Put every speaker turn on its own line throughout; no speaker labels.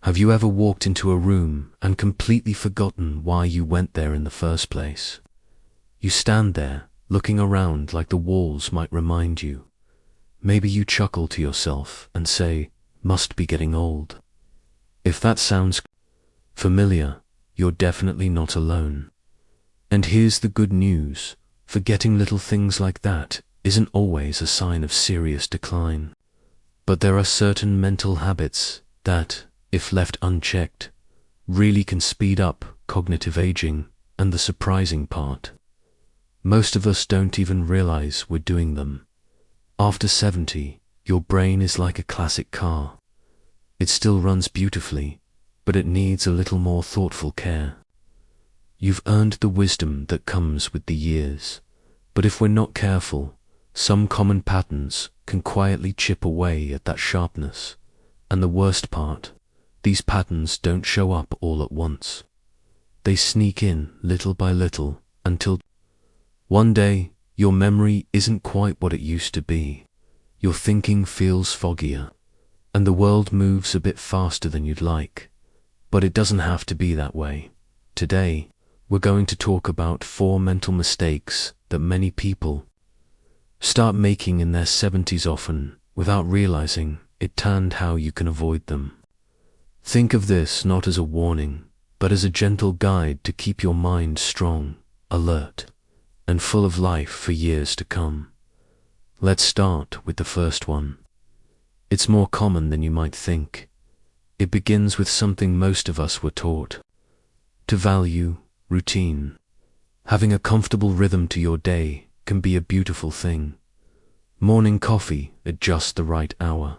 Have you ever walked into a room and completely forgotten why you went there in the first place? You stand there, looking around like the walls might remind you. Maybe you chuckle to yourself and say, "Must be getting old." If that sounds familiar, you're definitely not alone. And here's the good news: forgetting little things like that isn't always a sign of serious decline. But there are certain mental habits that, if left unchecked, really can speed up cognitive aging, and the surprising part, most of us don't even realize we're doing them. After 70, your brain is like a classic car. It still runs beautifully, but it needs a little more thoughtful care. You've earned the wisdom that comes with the years, but if we're not careful, some common patterns can quietly chip away at that sharpness. And the worst part, these patterns don't show up all at once. They sneak in little by little until one day your memory isn't quite what it used to be. Your thinking feels foggier, and the world moves a bit faster than you'd like. But it doesn't have to be that way. Today, we're going to talk about 4 mental mistakes that many people start making in their 70s, often without realizing it, and how you can avoid them. Think of this not as a warning, but as a gentle guide to keep your mind strong, alert, and full of life for years to come. Let's start with the first one. It's more common than you might think. It begins with something most of us were taught: to value routine. Having a comfortable rhythm to your day can be a beautiful thing. Morning coffee at just the right hour.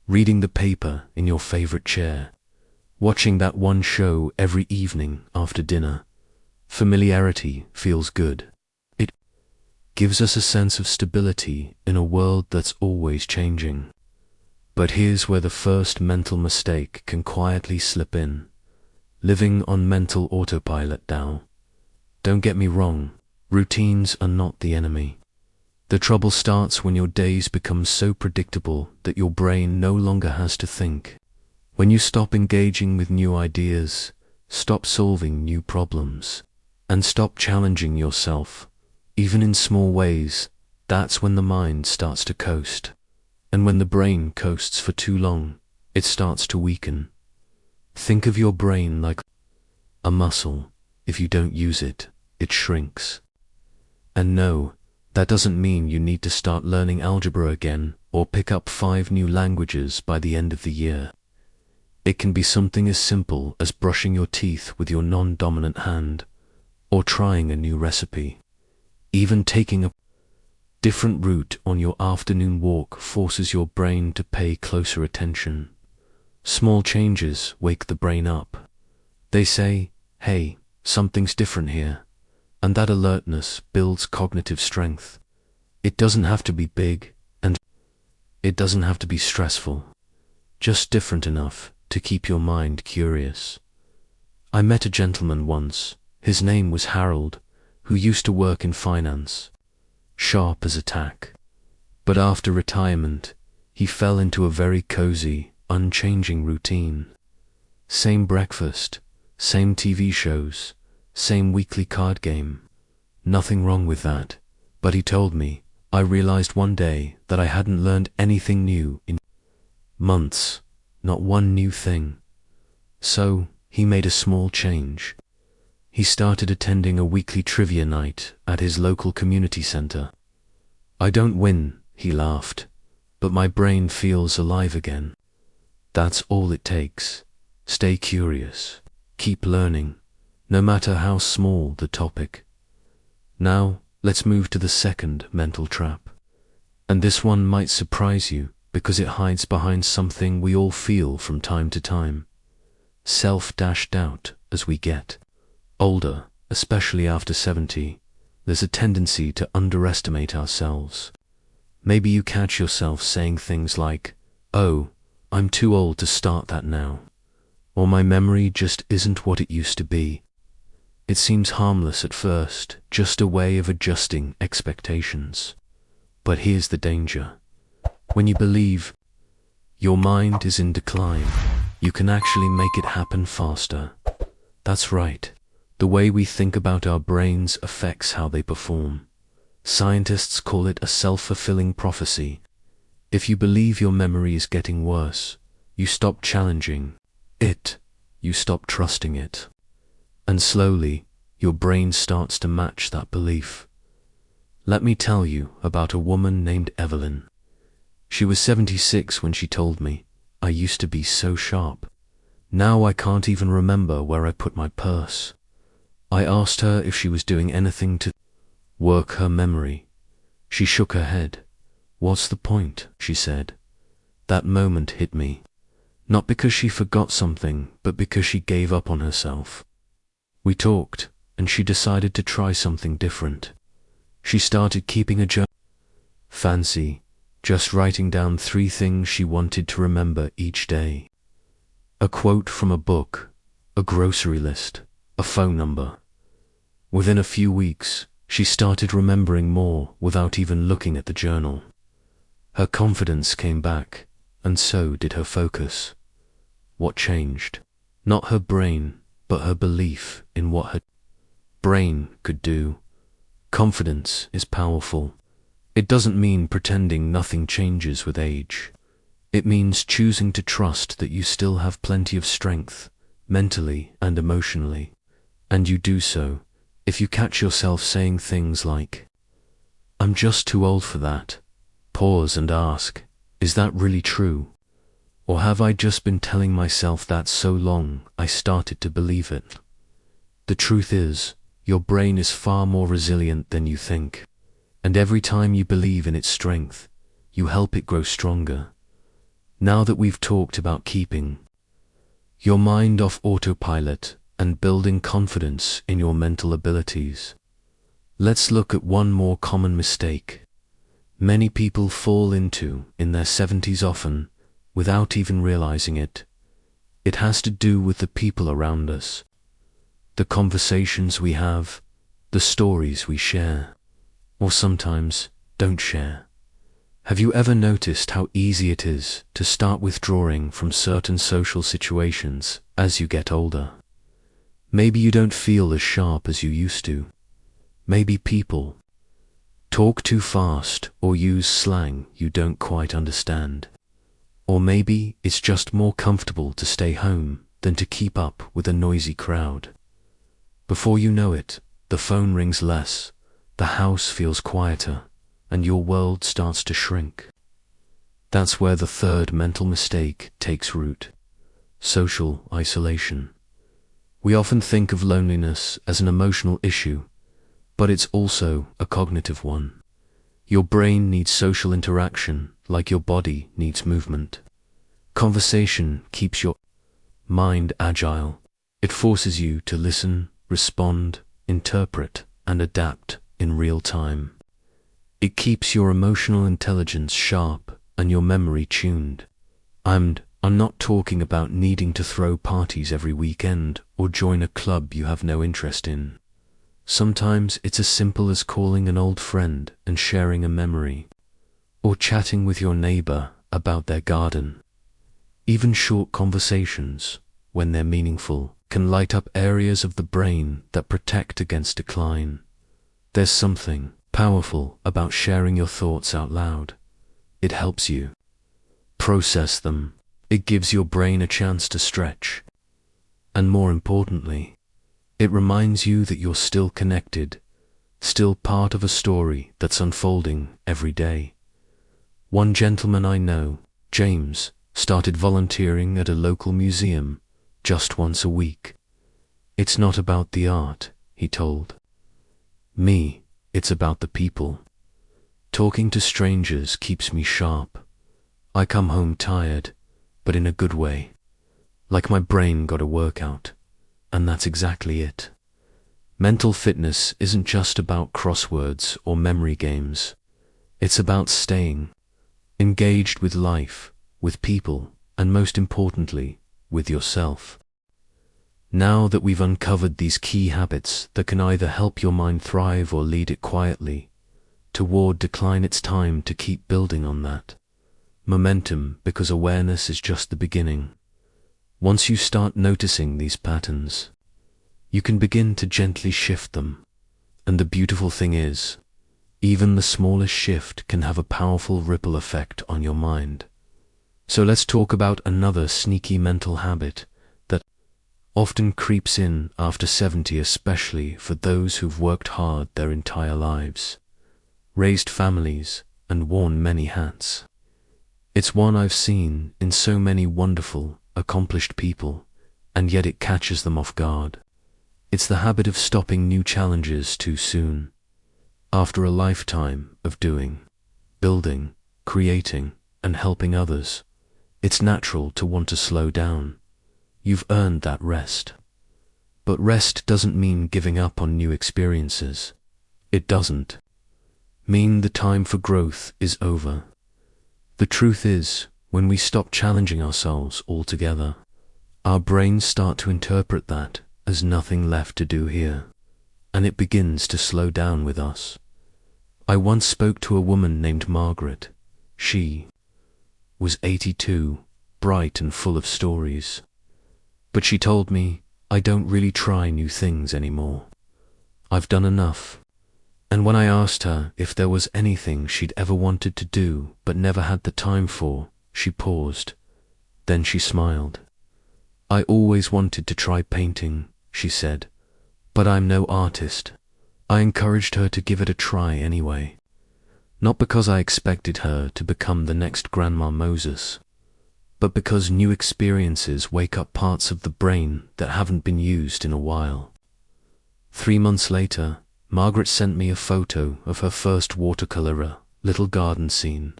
Reading the paper in your favorite chair. Watching that one show every evening after dinner. Familiarity feels good. It gives us a sense of stability in a world that's always changing. But here's where the first mental mistake can quietly slip in: living on mental autopilot now. Don't get me wrong, routines are not the enemy. The trouble starts when your days become so predictable that your brain no longer has to think. When you stop engaging with new ideas, stop solving new problems, and stop challenging yourself, even in small ways, that's when the mind starts to coast. And when the brain coasts for too long, it starts to weaken. Think of your brain like a muscle. If you don't use it, it shrinks. And no, that doesn't mean you need to start learning algebra again or pick up 5 new languages by the end of the year. It can be something as simple as brushing your teeth with your non-dominant hand, or trying a new recipe. Even taking a different route on your afternoon walk forces your brain to pay closer attention. Small changes wake the brain up. They say, "Hey, something's different here." And that alertness builds cognitive strength. It doesn't have to be big, and it doesn't have to be stressful. Just different enough to keep your mind curious. I met a gentleman once, his name was Harold, who used to work in finance. Sharp as a tack. But after retirement, he fell into a very cozy, unchanging routine. Same breakfast, same TV shows, same weekly card game. Nothing wrong with that, but he told me, "I realized one day that I hadn't learned anything new in months, not one new thing." So, he made a small change. He started attending a weekly trivia night at his local community center. "I don't win," he laughed, "but my brain feels alive again." That's all it takes. Stay curious. Keep learning, no matter how small the topic. Now, let's move to the second mental trap. And this one might surprise you because it hides behind something we all feel from time to time. Self-doubt. As we get older, especially after 70, there's a tendency to underestimate ourselves. Maybe you catch yourself saying things like, "Oh, I'm too old to start that now," or "My memory just isn't what it used to be." It seems harmless at first, just a way of adjusting expectations. But here's the danger. When you believe your mind is in decline, you can actually make it happen faster. That's right. The way we think about our brains affects how they perform. Scientists call it a self-fulfilling prophecy. If you believe your memory is getting worse, you stop challenging it, you stop trusting it. And slowly, your brain starts to match that belief. Let me tell you about a woman named Evelyn. She was 76 when she told me, "I used to be so sharp. Now I can't even remember where I put my purse." I asked her if she was doing anything to work her memory. She shook her head. "What's the point?" she said. That moment hit me. Not because she forgot something, but because she gave up on herself. We talked, and she decided to try something different. She started keeping a journal. Fancy, just writing down 3 things she wanted to remember each day. A quote from a book, a grocery list, a phone number. Within a few weeks, she started remembering more without even looking at the journal. Her confidence came back, and so did her focus. What changed? Not her brain, but her belief in what her brain could do. Confidence is powerful. It doesn't mean pretending nothing changes with age. It means choosing to trust that you still have plenty of strength, mentally and emotionally. And you do so if you catch yourself saying things like, "I'm just too old for that." Pause and ask, is that really true? Or have I just been telling myself that so long I started to believe it? The truth is, your brain is far more resilient than you think. And every time you believe in its strength, you help it grow stronger. Now that we've talked about keeping your mind off autopilot and building confidence in your mental abilities, let's look at one more common mistake many people fall into in their 70s, often without even realizing it. It has to do with the people around us, the conversations we have, the stories we share, or sometimes don't share. Have you ever noticed how easy it is to start withdrawing from certain social situations as you get older? Maybe you don't feel as sharp as you used to. Maybe people talk too fast or use slang you don't quite understand. Or maybe it's just more comfortable to stay home than to keep up with a noisy crowd. Before you know it, the phone rings less, the house feels quieter, and your world starts to shrink. That's where the third mental mistake takes root: social isolation. We often think of loneliness as an emotional issue, but it's also a cognitive one. Your brain needs social interaction like your body needs movement. Conversation keeps your mind agile. It forces you to listen, respond, interpret, and adapt in real time. It keeps your emotional intelligence sharp and your memory tuned. I'm not talking about needing to throw parties every weekend or join a club you have no interest in. Sometimes it's as simple as calling an old friend and sharing a memory, or chatting with your neighbor about their garden. Even short conversations, when they're meaningful, can light up areas of the brain that protect against decline. There's something powerful about sharing your thoughts out loud. It helps you process them. It gives your brain a chance to stretch. And more importantly, it reminds you that you're still connected, still part of a story that's unfolding every day. One gentleman I know, James, started volunteering at a local museum just once a week. "It's not about the art," he told me, "it's about the people. Talking to strangers keeps me sharp. I come home tired, but in a good way. Like my brain got a workout." And that's exactly it. Mental fitness isn't just about crosswords or memory games. It's about staying engaged with life, with people, and most importantly, with yourself. Now that we've uncovered these key habits that can either help your mind thrive or lead it quietly toward decline, it's time to keep building on that momentum, because awareness is just the beginning. Once you start noticing these patterns, you can begin to gently shift them. And the beautiful thing is, even the smallest shift can have a powerful ripple effect on your mind. So let's talk about another sneaky mental habit that often creeps in after 70, especially for those who've worked hard their entire lives, raised families, and worn many hats. It's one I've seen in so many wonderful, accomplished people, and yet it catches them off guard. It's the habit of stopping new challenges too soon. After a lifetime of doing, building, creating, and helping others, it's natural to want to slow down. You've earned that rest. But rest doesn't mean giving up on new experiences. It doesn't mean the time for growth is over. The truth is, when we stop challenging ourselves altogether, our brains start to interpret that as nothing left to do here, and it begins to slow down with us. I once spoke to a woman named Margaret. She was 82, bright and full of stories. But she told me, I don't really try new things anymore. I've done enough. And when I asked her if there was anything she'd ever wanted to do but never had the time for, she paused. Then she smiled. I always wanted to try painting, she said, but I'm no artist. I encouraged her to give it a try anyway. Not because I expected her to become the next Grandma Moses, but because new experiences wake up parts of the brain that haven't been used in a while. 3 months later, Margaret sent me a photo of her first watercolor little garden scene,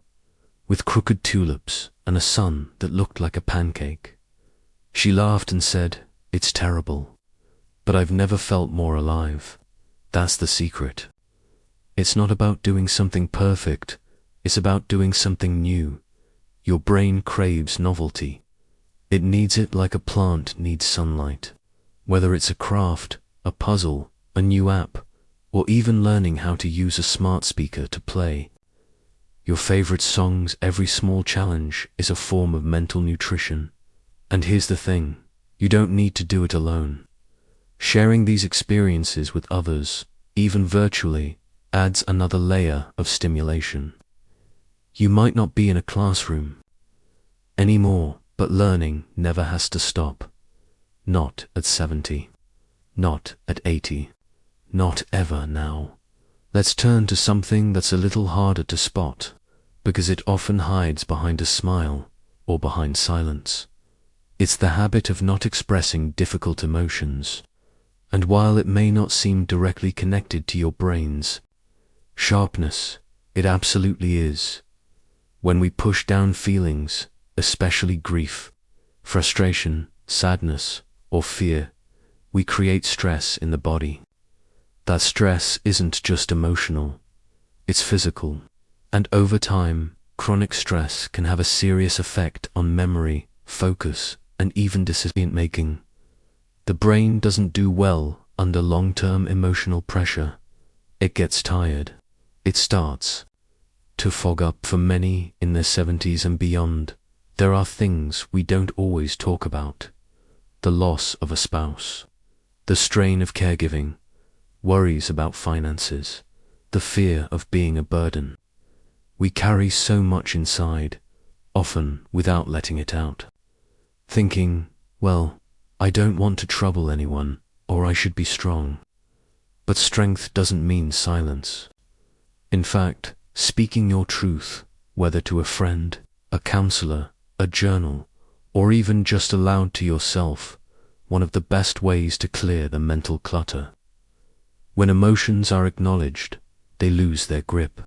with crooked tulips and a sun that looked like a pancake. She laughed and said, "It's terrible, but I've never felt more alive. That's the secret. It's not about doing something perfect, it's about doing something new. Your brain craves novelty. It needs it like a plant needs sunlight. Whether it's a craft, a puzzle, a new app, or even learning how to use a smart speaker to play your favorite songs, every small challenge is a form of mental nutrition. And here's the thing, you don't need to do it alone. Sharing these experiences with others, even virtually, adds another layer of stimulation. You might not be in a classroom anymore, but learning never has to stop. Not at 70. Not at 80. Not ever now. Let's turn to something that's a little harder to spot, because it often hides behind a smile or behind silence. It's the habit of not expressing difficult emotions. And while it may not seem directly connected to your brain's sharpness, it absolutely is. When we push down feelings, especially grief, frustration, sadness, or fear, we create stress in the body. That stress isn't just emotional, it's physical. And over time, chronic stress can have a serious effect on memory, focus, and even decision-making. The brain doesn't do well under long-term emotional pressure. It gets tired. It starts to fog up. For many in their 70s and beyond, there are things we don't always talk about. The loss of a spouse, the strain of caregiving, worries about finances, the fear of being a burden. We carry so much inside, often without letting it out. Thinking, well, I don't want to trouble anyone, or I should be strong. But strength doesn't mean silence. In fact, speaking your truth, whether to a friend, a counselor, a journal, or even just aloud to yourself, one of the best ways to clear the mental clutter. When emotions are acknowledged, they lose their grip.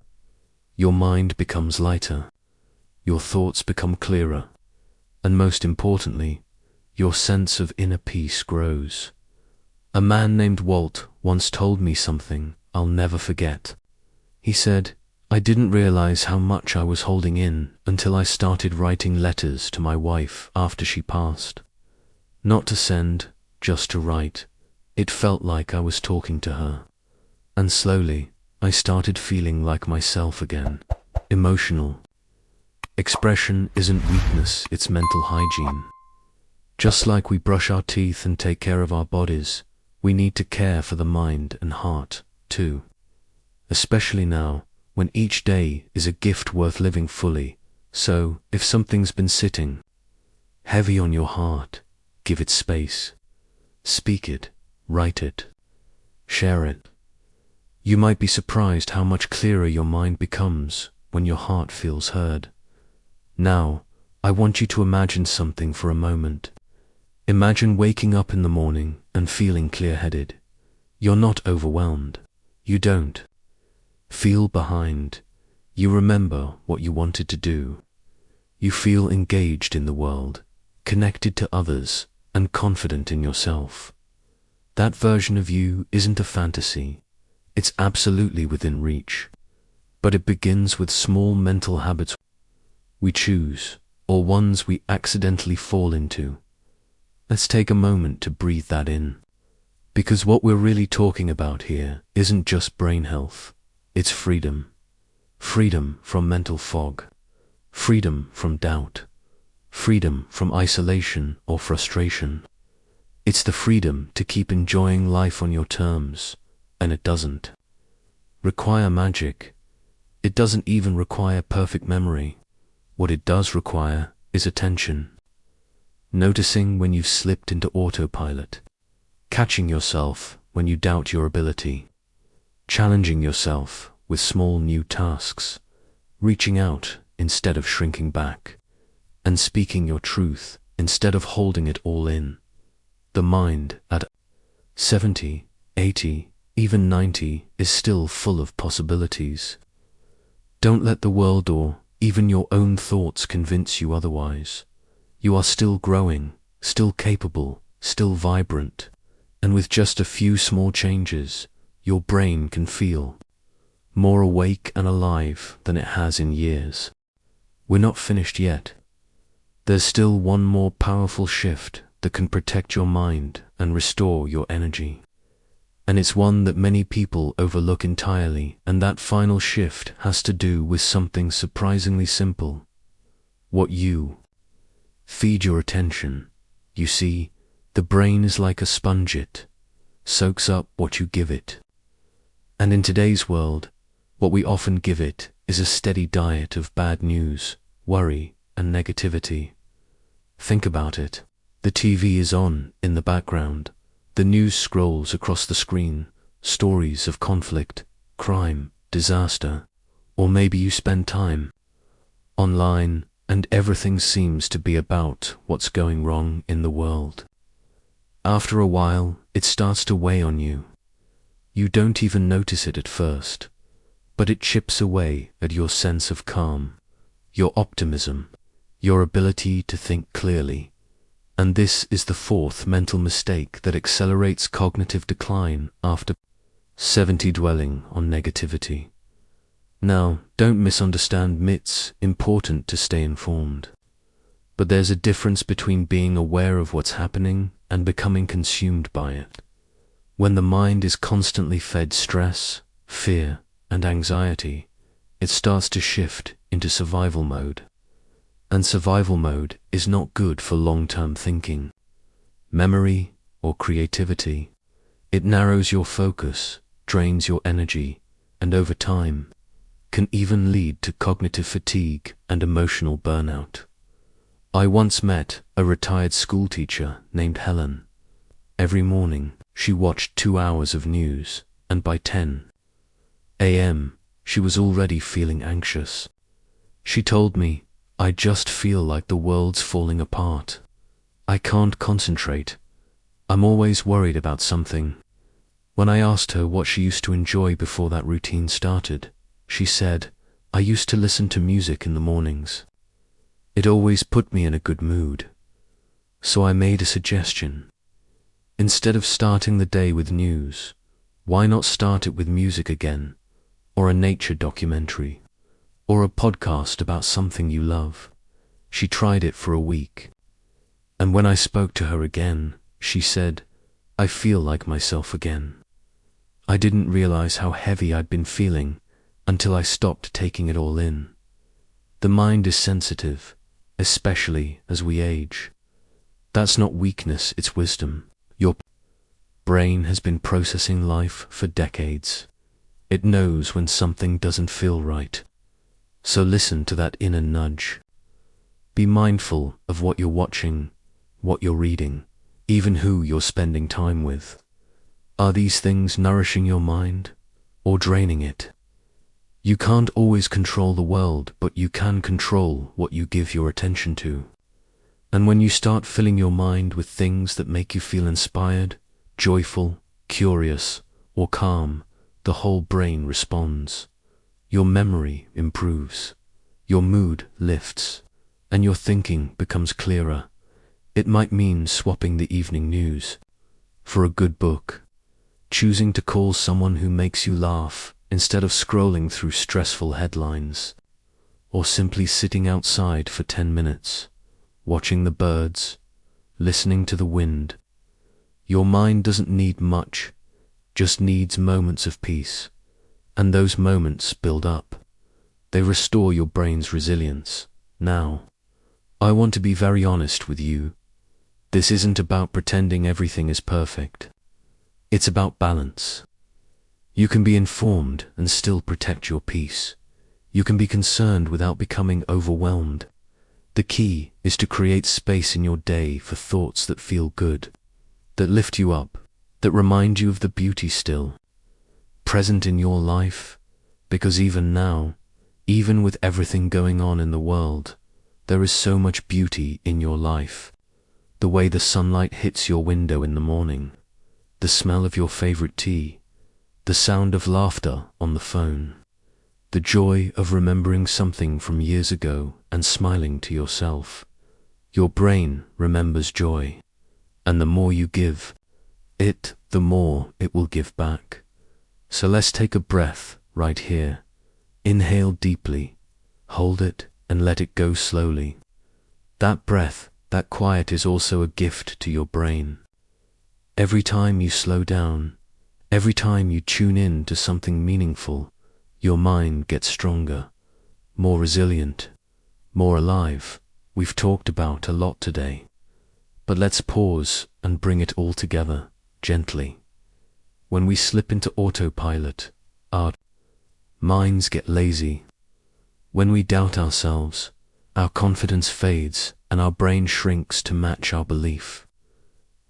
Your mind becomes lighter, your thoughts become clearer, and most importantly, your sense of inner peace grows. A man named Walt once told me something I'll never forget. He said, I didn't realize how much I was holding in until I started writing letters to my wife after she passed. Not to send, just to write. It felt like I was talking to her. And slowly, I started feeling like myself again. Emotional. Expression isn't weakness, it's mental hygiene. Just like we brush our teeth and take care of our bodies, we need to care for the mind and heart, too. Especially now, when each day is a gift worth living fully. So, if something's been sitting heavy on your heart, give it space. Speak it, write it, share it. You might be surprised how much clearer your mind becomes when your heart feels heard. Now, I want you to imagine something for a moment. Imagine waking up in the morning and feeling clear-headed. You're not overwhelmed. You don't feel behind. You remember what you wanted to do. You feel engaged in the world, connected to others, and confident in yourself. That version of you isn't a fantasy. It's absolutely within reach. But it begins with small mental habits we choose, or ones we accidentally fall into. Let's take a moment to breathe that in. Because what we're really talking about here isn't just brain health. It's freedom. Freedom from mental fog. Freedom from doubt. Freedom from isolation or frustration. It's the freedom to keep enjoying life on your terms, and it doesn't require magic. It doesn't even require perfect memory. What it does require is attention. Noticing when you've slipped into autopilot. Catching yourself when you doubt your ability. Challenging yourself with small new tasks. Reaching out instead of shrinking back. And speaking your truth instead of holding it all in. The mind at 70, 80, even 90 is still full of possibilities. Don't let the world or even your own thoughts convince you otherwise. You are still growing, still capable, still vibrant, and with just a few small changes, your brain can feel more awake and alive than it has in years. We're not finished yet. There's still one more powerful shift that can protect your mind and restore your energy. And it's one that many people overlook entirely, and that final shift has to do with something surprisingly simple. What you feed your attention. You see, the brain is like a sponge. It soaks up what you give it. And in today's world, what we often give it is a steady diet of bad news, worry, and negativity. Think about it. The TV is on in the background. The news scrolls across the screen, stories of conflict, crime, disaster, or maybe you spend time online and everything seems to be about what's going wrong in the world. After a while, it starts to weigh on you. You don't even notice it at first, but it chips away at your sense of calm, your optimism, your ability to think clearly. And this is the fourth mental mistake that accelerates cognitive decline after 70. Dwelling on negativity. Now, don't misunderstand me. It's important to stay informed. But there's a difference between being aware of what's happening and becoming consumed by it. When the mind is constantly fed stress, fear, and anxiety, it starts to shift into survival mode. And survival mode is not good for long-term thinking, memory, or creativity. It narrows your focus, drains your energy, and over time, can even lead to cognitive fatigue and emotional burnout. I once met a retired schoolteacher named Helen. Every morning, she watched 2 hours of news, and by 10 a.m., she was already feeling anxious. She told me, "I just feel like the world's falling apart. I can't concentrate. I'm always worried about something." When I asked her what she used to enjoy before that routine started, she said, "I used to listen to music in the mornings. It always put me in a good mood." So I made a suggestion. Instead of starting the day with news, why not start it with music again, or a nature documentary, or a podcast about something you love? She tried it for a week. And when I spoke to her again, she said, "I feel like myself again." I didn't realize how heavy I'd been feeling until I stopped taking it all in. The mind is sensitive, especially as we age. That's not weakness, it's wisdom. Your brain has been processing life for decades. It knows when something doesn't feel right. So listen to that inner nudge. Be mindful of what you're watching, what you're reading, even who you're spending time with. Are these things nourishing your mind or draining it? You can't always control the world, but you can control what you give your attention to. And when you start filling your mind with things that make you feel inspired, joyful, curious, or calm, the whole brain responds. Your memory improves, your mood lifts, and your thinking becomes clearer. It might mean swapping the evening news for a good book, choosing to call someone who makes you laugh instead of scrolling through stressful headlines, or simply sitting outside for 10 minutes, watching the birds, listening to the wind. Your mind doesn't need much, just needs moments of peace, and those moments build up. They restore your brain's resilience. Now, I want to be very honest with you. This isn't about pretending everything is perfect. It's about balance. You can be informed and still protect your peace. You can be concerned without becoming overwhelmed. The key is to create space in your day for thoughts that feel good, that lift you up, that remind you of the beauty still present in your life, because even now, even with everything going on in the world, there is so much beauty in your life. The way the sunlight hits your window in the morning, the smell of your favorite tea, the sound of laughter on the phone, the joy of remembering something from years ago and smiling to yourself. Your brain remembers joy, and the more you give it, the more it will give back. So let's take a breath right here. Inhale deeply, hold it, and let it go slowly. That breath, that quiet is also a gift to your brain. Every time you slow down, every time you tune in to something meaningful, your mind gets stronger, more resilient, more alive. We've talked about a lot today, but let's pause and bring it all together, gently. When we slip into autopilot, our minds get lazy. When we doubt ourselves, our confidence fades and our brain shrinks to match our belief.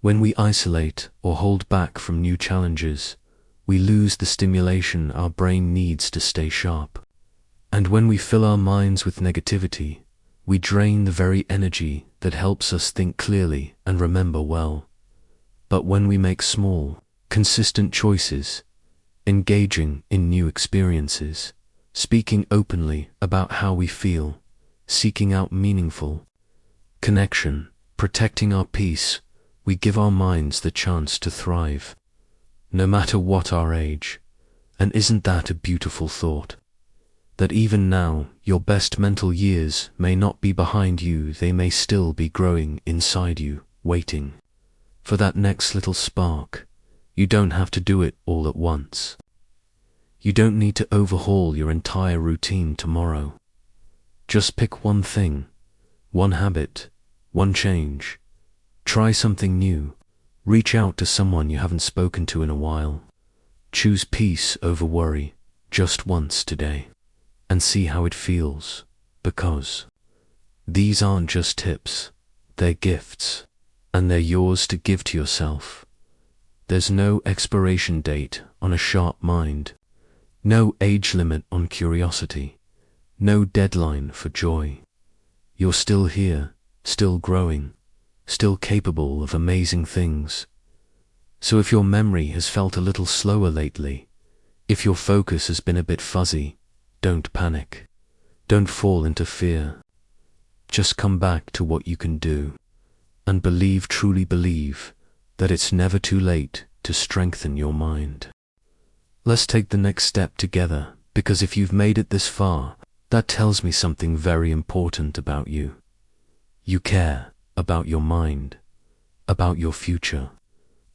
When we isolate or hold back from new challenges, we lose the stimulation our brain needs to stay sharp. And when we fill our minds with negativity, we drain the very energy that helps us think clearly and remember well. But when we make small, consistent choices, engaging in new experiences, speaking openly about how we feel, seeking out meaningful connection, protecting our peace, we give our minds the chance to thrive, no matter what our age. And isn't that a beautiful thought? That even now, your best mental years may not be behind you, they may still be growing inside you, waiting for that next little spark. You don't have to do it all at once. You don't need to overhaul your entire routine tomorrow. Just pick one thing, one habit, one change. Try something new. Reach out to someone you haven't spoken to in a while. Choose peace over worry, just once today, and see how it feels, because these aren't just tips, they're gifts, and they're yours to give to yourself. There's no expiration date on a sharp mind, no age limit on curiosity, no deadline for joy. You're still here, still growing, still capable of amazing things. So if your memory has felt a little slower lately, if your focus has been a bit fuzzy, don't panic. Don't fall into fear. Just come back to what you can do, and believe, truly believe, that it's never too late to strengthen your mind. Let's take the next step together, because if you've made it this far, that tells me something very important about you. You care about your mind, about your future,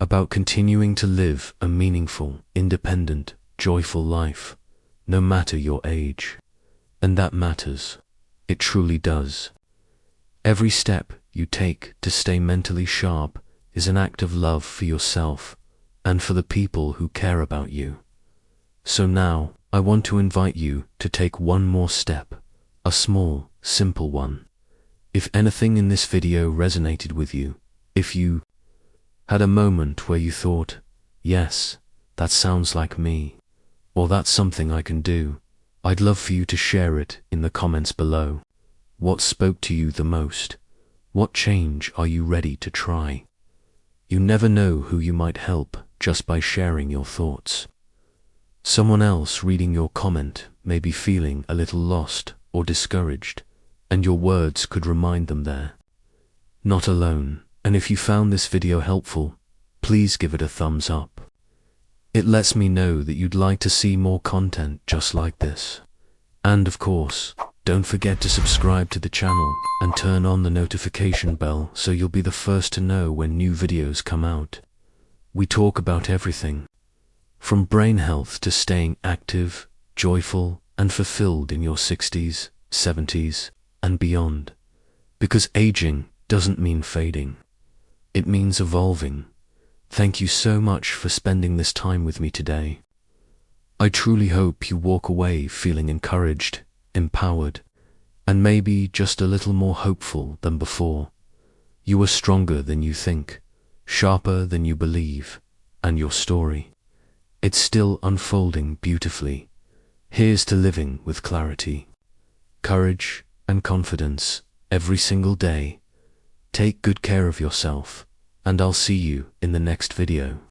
about continuing to live a meaningful, independent, joyful life, no matter your age. And that matters. It truly does. Every step you take to stay mentally sharp is an act of love for yourself and for the people who care about you. So now, I want to invite you to take one more step, a small, simple one. If anything in this video resonated with you, if you had a moment where you thought, yes, that sounds like me, or that's something I can do, I'd love for you to share it in the comments below. What spoke to you the most? What change are you ready to try? You never know who you might help just by sharing your thoughts. Someone else reading your comment may be feeling a little lost or discouraged, and your words could remind them they're not alone. And if you found this video helpful, please give it a thumbs up. It lets me know that you'd like to see more content just like this. And of course, don't forget to subscribe to the channel and turn on the notification bell so you'll be the first to know when new videos come out. We talk about everything, from brain health to staying active, joyful, and fulfilled in your 60s, 70s, and beyond. Because aging doesn't mean fading. It means evolving. Thank you so much for spending this time with me today. I truly hope you walk away feeling encouraged, empowered, and maybe just a little more hopeful than before. You are stronger than you think, sharper than you believe, and your story, it's still unfolding beautifully. Here's to living with clarity, courage, and confidence every single day. Take good care of yourself, and I'll see you in the next video.